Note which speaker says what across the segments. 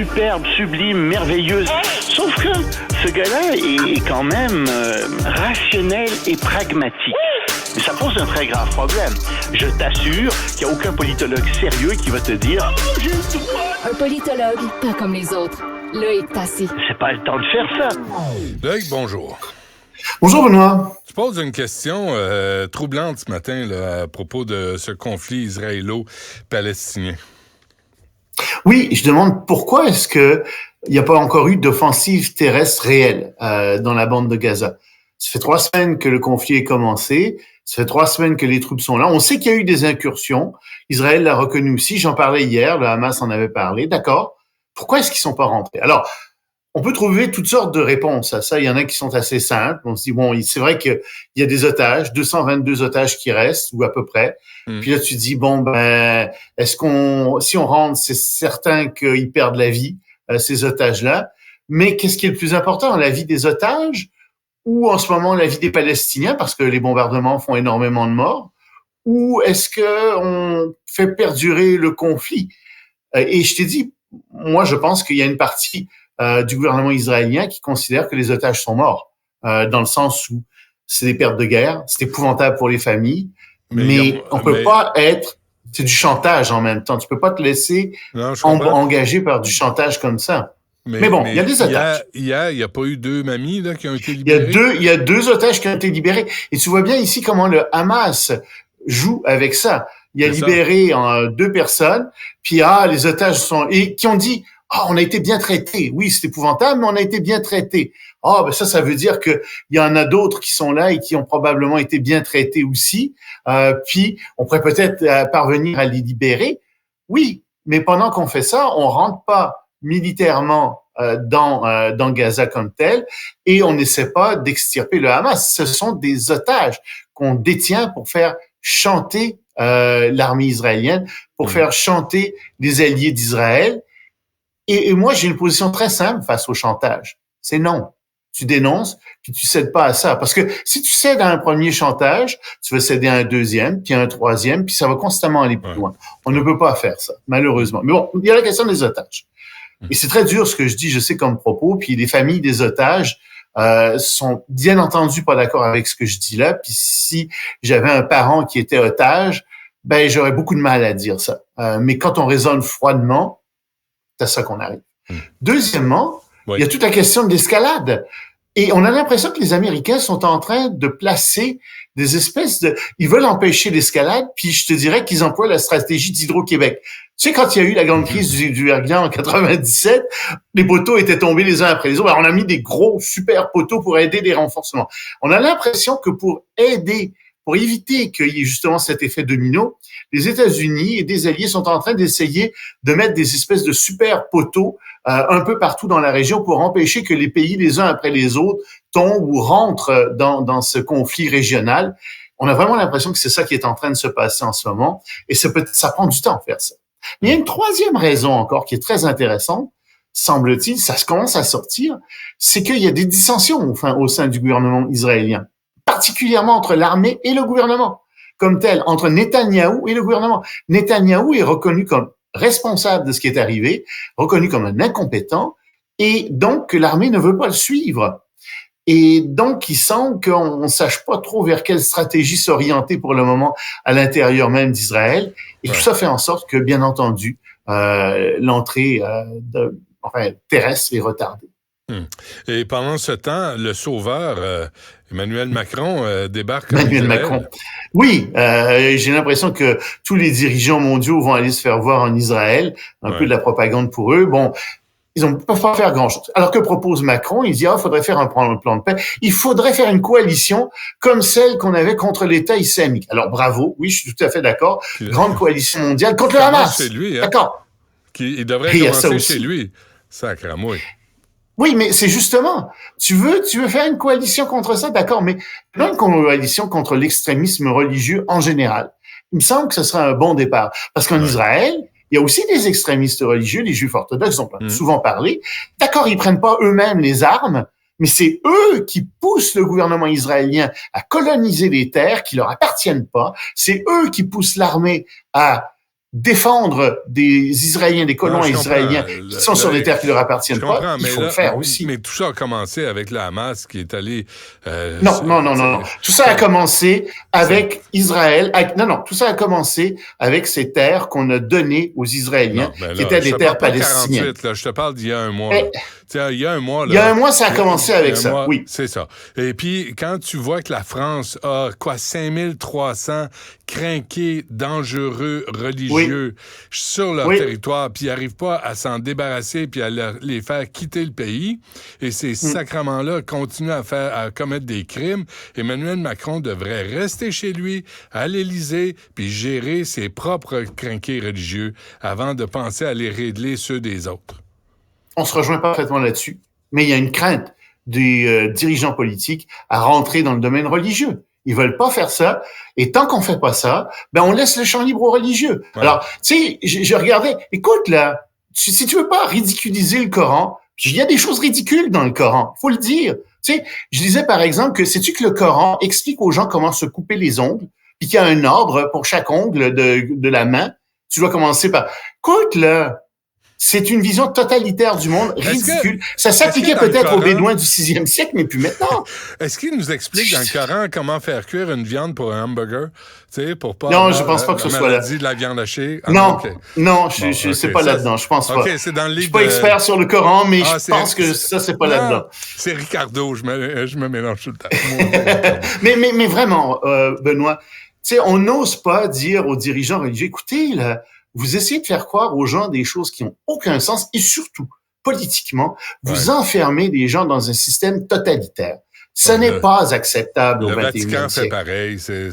Speaker 1: superbe, sublime, merveilleuse. Sauf que ce gars-là est quand même rationnel et pragmatique. Mais ça pose un très grave problème. Je t'assure qu'il n'y a aucun politologue sérieux qui va te dire « Oh, j'ai le droit !»
Speaker 2: Un politologue, pas comme les autres. Loïc Tassé.
Speaker 1: C'est pas le temps de faire ça.
Speaker 3: Loïc, bonjour.
Speaker 4: Bonjour Benoît.
Speaker 3: Je pose une question troublante ce matin là, à propos de ce conflit israélo-palestinien.
Speaker 4: Oui, je demande pourquoi est-ce que il n'y a pas encore eu d'offensive terrestre réelle dans la bande de Gaza. Ça fait 3 semaines que le conflit est commencé. Ça fait 3 semaines que les troupes sont là. On sait qu'il y a eu des incursions. Israël l'a reconnu aussi. J'en parlais hier. Le Hamas en avait parlé. D'accord. Pourquoi est-ce qu'ils sont pas rentrés? Alors, on peut trouver toutes sortes de réponses à ça. Il y en a qui sont assez simples. On se dit, bon, c'est vrai qu'il y a des otages, 222 otages qui restent, ou à peu près. Puis là, tu te dis, bon, ben, si on rentre, c'est certain qu'ils perdent la vie, ces otages-là. Mais qu'est-ce qui est le plus important? La vie des otages ou en ce moment la vie des Palestiniens, parce que les bombardements font énormément de morts? Ou est-ce que on fait perdurer le conflit? Et je t'ai dit, moi, je pense qu'il y a une partie du gouvernement israélien qui considère que les otages sont morts, dans le sens où c'est des pertes de guerre, c'est épouvantable pour les familles, mais on peut pas être... C'est du chantage en même temps. Tu peux pas te laisser engager par du chantage comme ça. Mais bon, il y a des otages.
Speaker 3: Il y a pas eu 2 mamies là, qui ont été libérées?
Speaker 4: Il y a 2 otages qui ont été libérés. Et tu vois bien ici comment le Hamas joue avec ça. Il a libéré 2 personnes, puis les otages sont... Et qui ont dit... on a été bien traités. Oui, c'est épouvantable, mais on a été bien traités. Ben ça veut dire que il y en a d'autres qui sont là et qui ont probablement été bien traités aussi. Puis, on pourrait peut-être parvenir à les libérer. Oui, mais pendant qu'on fait ça, on rentre pas militairement dans Gaza comme tel et on n'essaie pas d'extirper le Hamas. Ce sont des otages qu'on détient pour faire chanter l'armée israélienne, pour faire chanter les alliés d'Israël. Et moi, j'ai une position très simple face au chantage. C'est non. Tu dénonces, puis tu cèdes pas à ça. Parce que si tu cèdes à un premier chantage, tu vas céder à un deuxième, puis à un troisième, puis ça va constamment aller plus loin. On ne peut pas faire ça, malheureusement. Mais bon, il y a la question des otages. Et c'est très dur ce que je dis, je sais, comme propos, puis les familles des otages sont bien entendu pas d'accord avec ce que je dis là. Puis si j'avais un parent qui était otage, ben j'aurais beaucoup de mal à dire ça. Mais quand on raisonne froidement, c'est à ça qu'on arrive. Deuxièmement, il y a toute la question de l'escalade. Et on a l'impression que les Américains sont en train de placer des espèces de... Ils veulent empêcher l'escalade, puis je te dirais qu'ils emploient la stratégie d'Hydro-Québec. Tu sais, quand il y a eu la grande crise du verglas en 97, les poteaux étaient tombés les uns après les autres. Alors, on a mis des gros, super poteaux pour aider les renforcements. On a l'impression que pour éviter qu'il y ait justement cet effet domino, les États-Unis et des alliés sont en train d'essayer de mettre des espèces de super poteaux un peu partout dans la région pour empêcher que les pays, les uns après les autres, tombent ou rentrent dans ce conflit régional. On a vraiment l'impression que c'est ça qui est en train de se passer en ce moment, et ça prend du temps à faire ça. Mais il y a une troisième raison encore qui est très intéressante, semble-t-il, ça commence à sortir, c'est qu'il y a des dissensions au sein du gouvernement israélien, particulièrement entre l'armée et le gouvernement, comme tel, entre Netanyahou et le gouvernement. Netanyahou est reconnu comme responsable de ce qui est arrivé, reconnu comme un incompétent, et donc que l'armée ne veut pas le suivre. Et donc, il semble qu'on ne sache pas trop vers quelle stratégie s'orienter pour le moment à l'intérieur même d'Israël. Et tout ça fait en sorte que, bien entendu, l'entrée terrestre est retardée.
Speaker 3: Et pendant ce temps, le sauveur, Emmanuel Macron, débarque en
Speaker 4: Emmanuel
Speaker 3: Israël.
Speaker 4: Macron. Oui, j'ai l'impression que tous les dirigeants mondiaux vont aller se faire voir en Israël. Un peu de la propagande pour eux. Bon, ils ne peuvent pas faire grand-chose. Alors que propose Macron? Il dit, il faudrait faire un plan de paix. Il faudrait faire une coalition comme celle qu'on avait contre l'État islamique. Alors, bravo. Oui, je suis tout à fait d'accord. Grande coalition mondiale contre le Hamas.
Speaker 3: C'est lui, hein?
Speaker 4: D'accord.
Speaker 3: Il devrait commencer chez lui. Sacramouille.
Speaker 4: Oui, mais c'est justement, tu veux faire une coalition contre ça, d'accord, mais pas une coalition contre l'extrémisme religieux en général. Il me semble que ce serait un bon départ. Parce qu'en Israël, il y a aussi des extrémistes religieux, les juifs orthodoxes ont souvent parlé. D'accord, ils prennent pas eux-mêmes les armes, mais c'est eux qui poussent le gouvernement israélien à coloniser les terres qui leur appartiennent pas. C'est eux qui poussent l'armée à défendre des Israéliens, des colons israéliens qui sont sur des terres qui leur appartiennent pas, il faut le faire aussi.
Speaker 3: Mais tout ça a commencé avec le Hamas qui est allé...
Speaker 4: Non. Tout ça a commencé avec Israël. Tout ça a commencé avec ces terres qu'on a données aux Israéliens, qui étaient des terres palestiniennes.
Speaker 3: 48, là, je te parle d'il y a un mois. Il y a un mois, là,
Speaker 4: il y a un mois, ça a commencé avec ça, oui.
Speaker 3: C'est ça. Et puis, quand tu vois que la France a, 5300 crinqués dangereux religieux sur leur territoire, puis ils n'arrivent pas à s'en débarrasser puis à les faire quitter le pays, et ces sacrements-là continuent à commettre des crimes, Emmanuel Macron devrait rester chez lui, à l'Élysée, puis gérer ses propres crinqués religieux avant de penser à les régler ceux des autres.
Speaker 4: On se rejoint parfaitement là-dessus, mais il y a une crainte des dirigeants politiques à rentrer dans le domaine religieux. Ils veulent pas faire ça, et tant qu'on fait pas ça, on laisse le champ libre aux religieux. Ouais. Alors, tu sais, je regardais, écoute là, si tu veux pas ridiculiser le Coran, il y a des choses ridicules dans le Coran, faut le dire. Tu sais, je disais par exemple que sais-tu que le Coran explique aux gens comment se couper les ongles, puis qu'il y a un ordre pour chaque ongle de la main. Tu dois commencer par, écoute là. C'est une vision totalitaire du monde, ridicule. Ça s'appliquait peut-être aux Bédouins du 6e siècle, mais plus maintenant.
Speaker 3: Est-ce qu'il nous explique dans le Coran comment faire cuire une viande pour un hamburger? Tu sais, pour pas...
Speaker 4: Non, je pense pas que ce soit là.
Speaker 3: De la viande hachée?
Speaker 4: Non, c'est pas là-dedans, je pense pas.
Speaker 3: C'est dans le livre.
Speaker 4: Je suis pas expert sur le Coran, mais je pense que ça, c'est pas là-dedans.
Speaker 3: C'est Ricardo, je me mélange tout le temps.
Speaker 4: mais vraiment, Benoît, tu sais, on n'ose pas dire aux dirigeants religieux, écoutez, là, vous essayez de faire croire aux gens des choses qui n'ont aucun sens et surtout, politiquement, vous enfermez les gens dans un système totalitaire. Ça n'est pas acceptable au 21e siècle. Le Vatican fait
Speaker 3: pareil, c'est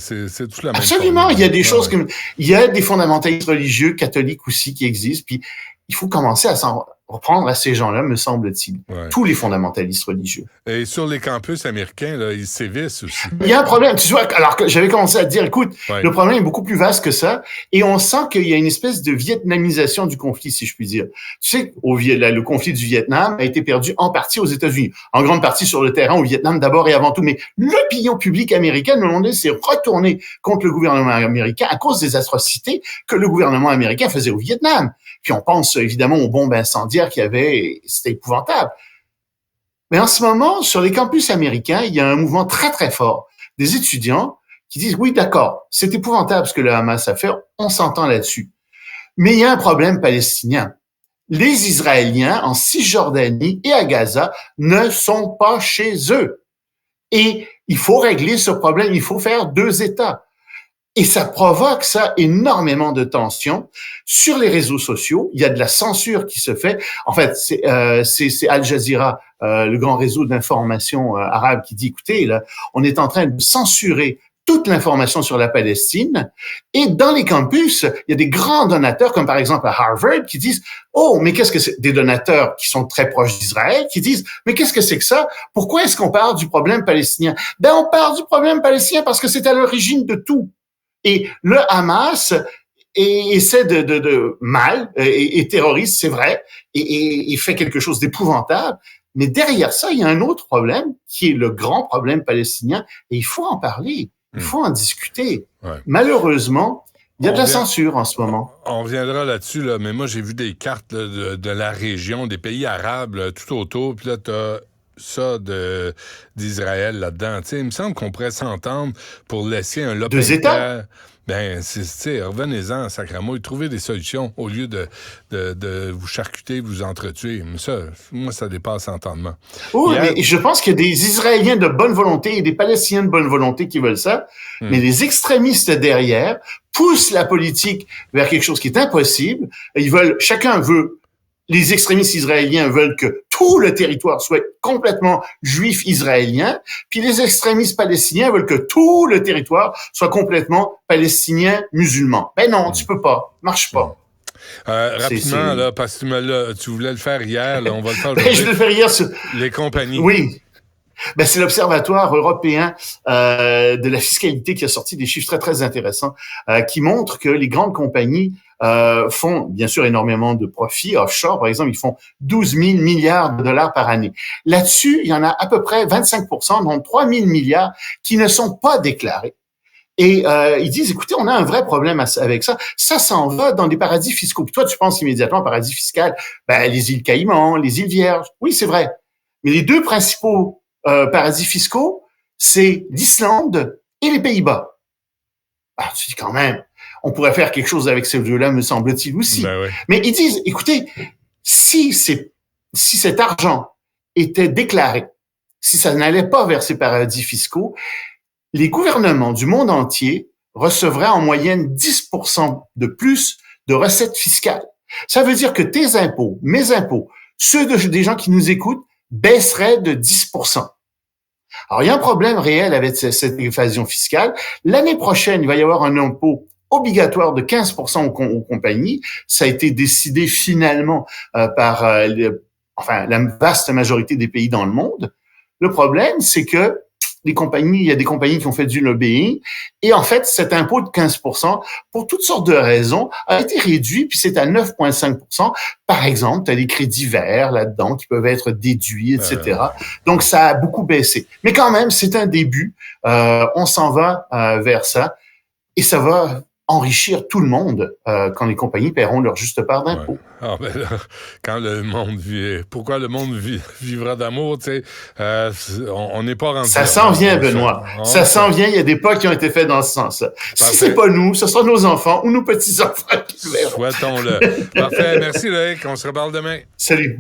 Speaker 3: tout la même chose.
Speaker 4: Absolument, il y a des choses comme... Il y a des fondamentalistes religieux, catholiques aussi, qui existent, puis il faut commencer à s'en reprendre à ces gens-là, me semble-t-il. Ouais. Tous les fondamentalistes religieux.
Speaker 3: Et sur les campus américains, là, ils sévissent aussi.
Speaker 4: Il y a un problème. Tu vois, alors que j'avais commencé à te dire, écoute, le problème est beaucoup plus vaste que ça, et on sent qu'il y a une espèce de vietnamisation du conflit, si je puis dire. Tu sais, le conflit du Vietnam a été perdu en partie aux États-Unis, en grande partie sur le terrain au Vietnam d'abord et avant tout, mais l'opinion publique américaine, à un moment donné, s'est retournée contre le gouvernement américain à cause des atrocités que le gouvernement américain faisait au Vietnam. Puis on pense évidemment aux bombes incendiaires qu'il y avait, c'était épouvantable. Mais en ce moment, sur les campus américains, il y a un mouvement très très fort des étudiants qui disent oui, d'accord, c'est épouvantable ce que le Hamas a fait, on s'entend là-dessus. Mais il y a un problème palestinien. Les Israéliens en Cisjordanie et à Gaza ne sont pas chez eux. Et il faut régler ce problème, il faut faire 2 États. Et ça provoque ça énormément de tensions sur les réseaux sociaux. Il y a de la censure qui se fait. En fait, c'est Al Jazeera, le grand réseau d'information arabe, qui dit écoutez, là, on est en train de censurer toute l'information sur la Palestine. Et dans les campus, il y a des grands donateurs, comme par exemple à Harvard, qui disent oh, mais qu'est-ce que c'est, des donateurs qui sont très proches d'Israël, qui disent mais qu'est-ce que c'est que ça? Pourquoi est-ce qu'on parle du problème palestinien? On parle du problème palestinien parce que c'est à l'origine de tout. Et le Hamas essaie de mal, et terroriste, c'est vrai, et fait quelque chose d'épouvantable. Mais derrière ça, il y a un autre problème qui est le grand problème palestinien, et il faut en parler, il faut en discuter. Ouais. Malheureusement, il y a de la censure en ce moment.
Speaker 3: On reviendra là-dessus, là, mais moi j'ai vu des cartes là, de la région, des pays arabes là, tout autour, puis là t'as ça d'Israël là-dedans. Tu sais, il me semble qu'on pourrait s'entendre pour laisser un lopin
Speaker 4: 2 États?
Speaker 3: Revenez-en, sacrément, et trouvez des solutions au lieu de vous charcuter, vous entretuer. Mais ça, moi, ça dépasse l'entendement.
Speaker 4: Oui, mais je pense qu'il y a des Israéliens de bonne volonté et des Palestiniens de bonne volonté qui veulent ça, mais les extrémistes derrière poussent la politique vers quelque chose qui est impossible. Chacun veut. Les extrémistes israéliens veulent que tout le territoire soit complètement juif israélien, puis les extrémistes palestiniens veulent que tout le territoire soit complètement palestinien musulman. Non, tu peux pas, marche pas.
Speaker 3: Rapidement, là, parce que tu voulais le faire hier, là, on va le faire aujourd'hui.
Speaker 4: Je vais le faire hier sur
Speaker 3: les compagnies.
Speaker 4: Oui. C'est l'Observatoire européen de la fiscalité qui a sorti des chiffres très, très intéressants qui montrent que les grandes compagnies font bien sûr énormément de profits offshore. Par exemple, ils font 12 000 milliards de dollars par année. Là-dessus, il y en a à peu près 25%, donc 3 000 milliards qui ne sont pas déclarés. Et ils disent, écoutez, on a un vrai problème avec ça. Ça s'en va dans des paradis fiscaux. Puis toi, tu penses immédiatement au paradis fiscal, les îles Caïmans, les îles Vierges. Oui, c'est vrai. Mais les deux principaux paradis fiscaux, c'est l'Islande et les Pays-Bas. Ah, tu dis quand même, on pourrait faire quelque chose avec ces deux-là, me semble-t-il aussi.
Speaker 3: Ben oui.
Speaker 4: Mais ils disent, écoutez, si cet argent était déclaré, si ça n'allait pas vers ces paradis fiscaux, les gouvernements du monde entier recevraient en moyenne 10% de plus de recettes fiscales. Ça veut dire que tes impôts, mes impôts, ceux des gens qui nous écoutent, baisseraient de 10%. Alors, il y a un problème réel avec cette évasion fiscale. L'année prochaine, il va y avoir un impôt obligatoire de 15% aux compagnies. Ça a été décidé finalement par la vaste majorité des pays dans le monde. Le problème, c'est que il y a des compagnies qui ont fait du lobbying, et en fait, cet impôt de 15%, pour toutes sortes de raisons, a été réduit, puis c'est à 9,5%. Par exemple, tu as des crédits verts là-dedans qui peuvent être déduits, etc. Donc, ça a beaucoup baissé. Mais quand même, c'est un début. On s'en va vers ça, et ça va enrichir tout le monde quand les compagnies paieront leur juste part d'impôt.
Speaker 3: Ouais. Ah, ben là, quand le monde vit... Pourquoi le monde vivra d'amour, tu sais, on n'est pas rendu...
Speaker 4: Ça s'en vient, Benoît. Ça s'en vient. Il y a des pas qui ont été faits dans ce sens-là. Si c'est pas nous, ce sera nos enfants ou nos petits-enfants qui le verront.
Speaker 3: Souhaitons-le. Parfait. Merci, Loïc. On se reparle demain.
Speaker 4: Salut.